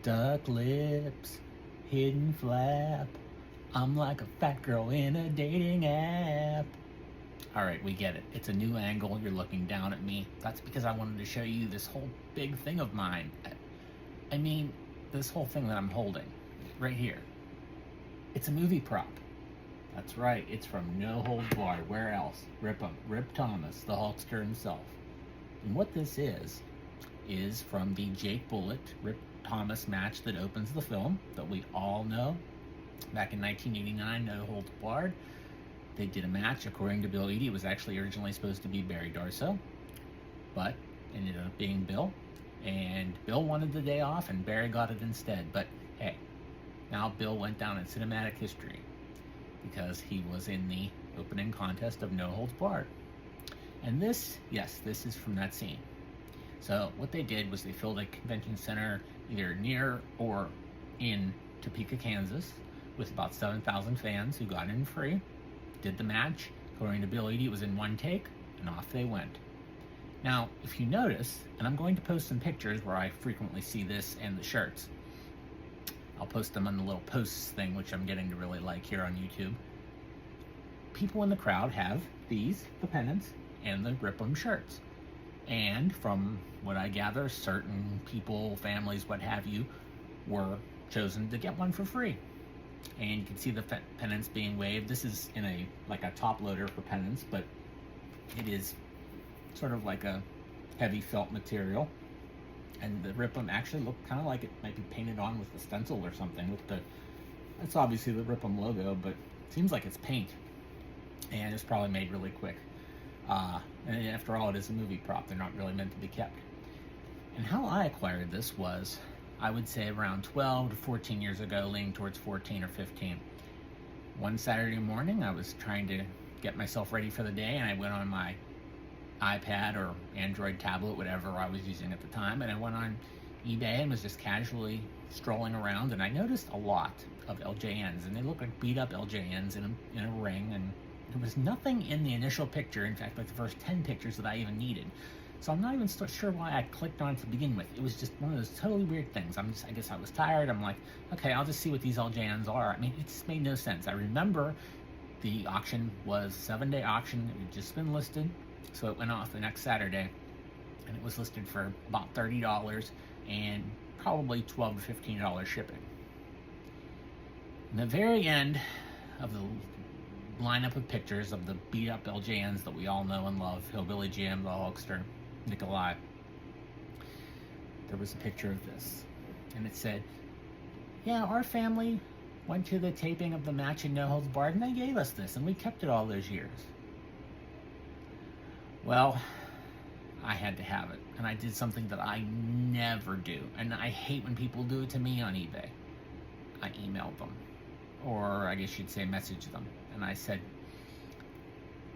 Duck lips, hidden flap. I'm like a fat girl in a dating app. Alright, we get it. It's a new angle. You're looking down at me. That's because I wanted to show you this whole big thing of mine. I mean, this whole thing that I'm holding right here. It's a movie prop. That's right. It's from No Holds Barred. Where else? Rip Thomas, the Hulkster himself. And what this is from the Jake Bullet, Rip Thomas match that opens the film that we all know. Back in 1989, No Holds Barred. They did a match. According to Bill Eadie, it was actually originally supposed to be Barry Darsow, but ended up being Bill. And Bill wanted the day off, and Barry got it instead. But hey, now Bill went down in cinematic history because he was in the opening contest of No Holds Barred. And this is from that scene. So what they did was they filled a convention center either near or in Topeka, Kansas, with about 7,000 fans who got in free, did the match. According to Bill Eadie, it was in one take, and off they went. Now, if you notice, and I'm going to post some pictures where I frequently see this and the shirts. I'll post them on the little posts thing, which I'm getting to really like here on YouTube. People in the crowd have these, the pennants, and the Rip 'em shirts. And from what I gather, certain people, families, what have you, were chosen to get one for free. And you can see the pennants being waved. This is in a top loader for pennants, but it is sort of like a heavy felt material. And the Rip 'em actually look kind of like it might be painted on with a stencil or something. That's obviously the Rip 'em logo, but it seems like it's paint. And it's probably made really quick. And after all, it is a movie prop. They're not really meant to be kept. And how I acquired this was, I would say around 12 to 14 years ago, leaning towards 14 or 15. One Saturday morning, I was trying to get myself ready for the day, and I went on my iPad or Android tablet, whatever I was using at the time, and I went on eBay and was just casually strolling around, and I noticed a lot of LJNs, and they looked like beat up LJNs in a ring, and there was nothing in the initial picture, in fact, like the first 10 pictures that I even needed. So I'm not even sure why I clicked on it to begin with. It was just one of those totally weird things. I guess I was tired. I'm like, okay, I'll just see what these LJNs are. I mean, it just made no sense. I remember the auction was a 7-day auction. It had just been listed. So it went off the next Saturday, and it was listed for about $30 and probably $12 to $15 shipping. In the very end of the lineup of pictures of the beat up LJNs that we all know and love, Hillbilly Jim, the Hulkster, Nikolai, there was a picture of this, and it said, yeah, our family went to the taping of the match in No Holds Barred, and they gave us this, and we kept it all those years. Well, I had to have it, and I did something that I never do, and I hate when people do it to me on eBay. I emailed them, or I guess you'd say messaged them, and I said,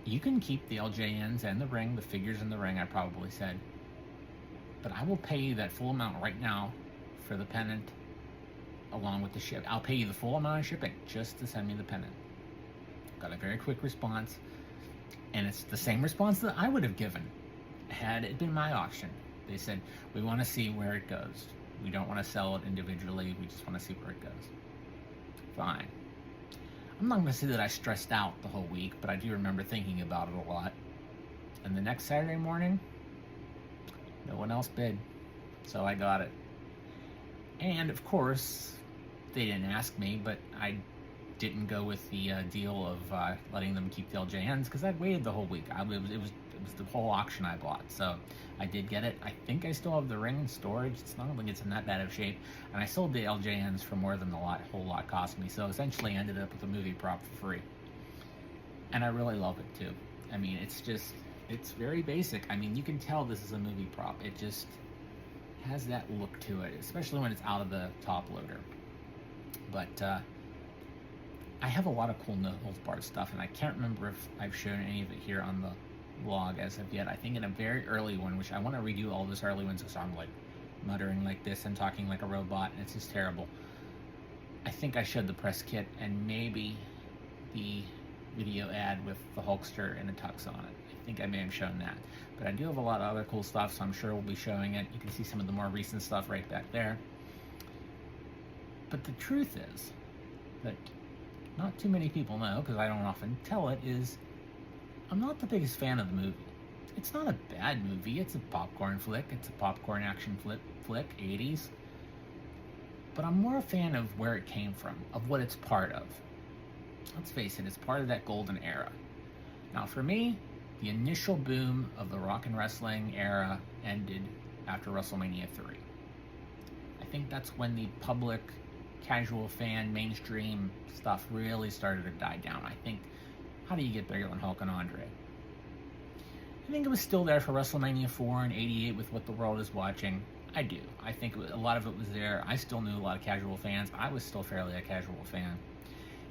you can keep the LJNs and the ring, the figures in the ring, I probably said, but I will pay you that full amount right now for the pennant along with the ship. I'll pay you the full amount of shipping just to send me the pennant. Got a very quick response, and it's the same response that I would have given had it been my auction. They said, we want to see where it goes. We don't want to sell it individually. We just want to see where it goes. Fine. I'm not going to say that I stressed out the whole week, but I do remember thinking about it a lot. And the next Saturday morning, no one else bid, so I got it. And of course, they didn't ask me, but I didn't go with the deal of letting them keep the LJNs because I'd waited the whole week. It was the whole auction I bought, so I did get it. I think I still have the ring in storage. It's not like it's in that bad of shape, and I sold the LJNs for more than the whole lot cost me, so essentially I ended up with a movie prop for free. And I really love it too. I mean, it's very basic. I mean, you can tell this is a movie prop. It just has that look to it, especially when it's out of the top loader. But I have a lot of cool No Holds Barred stuff, and I can't remember if I've shown any of it here on the vlog as of yet. I think in a very early one, which I want to redo all this early ones, so I'm like muttering like this and talking like a robot, and it's just terrible. I think I showed the press kit and maybe the video ad with the Hulkster and a tux on it. I think I may have shown that. But I do have a lot of other cool stuff, so I'm sure we'll be showing it. You can see some of the more recent stuff right back there. But the truth is that not too many people know, because I don't often tell it, is I'm not the biggest fan of the movie. It's not a bad movie. It's a popcorn flick. It's a popcorn action flick, 80s. But I'm more a fan of where it came from, of what it's part of. Let's face it, it's part of that golden era. Now for me, the initial boom of the rock and wrestling era ended after WrestleMania 3. I think that's when the public, casual fan, mainstream stuff really started to die down. I think, how do you get bigger than Hulk and Andre? I think it was still there for WrestleMania 4 and 88 with what the world is watching. I do. I think a lot of it was there. I still knew a lot of casual fans. I was still fairly a casual fan.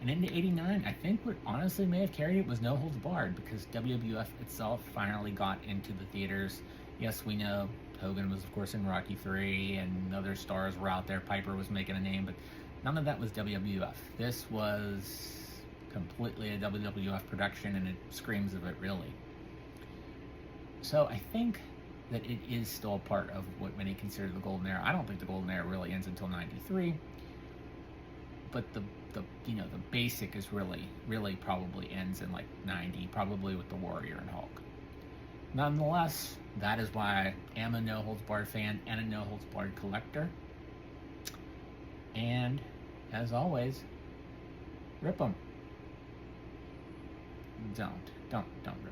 And into 89, I think what honestly may have carried it was No Holds Barred, because WWF itself finally got into the theaters. Yes, we know Hogan was, of course, in Rocky 3, and other stars were out there. Piper was making a name, but none of that was WWF. This was completely a WWF production, and it screams of it, really. So I think that it is still a part of what many consider the golden era. I don't think the golden era really ends until 93, but the basic is really probably ends in like 90, probably with the Warrior and Hulk. Nonetheless, that is why I am a No Holds Barred fan and a No Holds Barred collector. And as always, rip them. Don't rip them.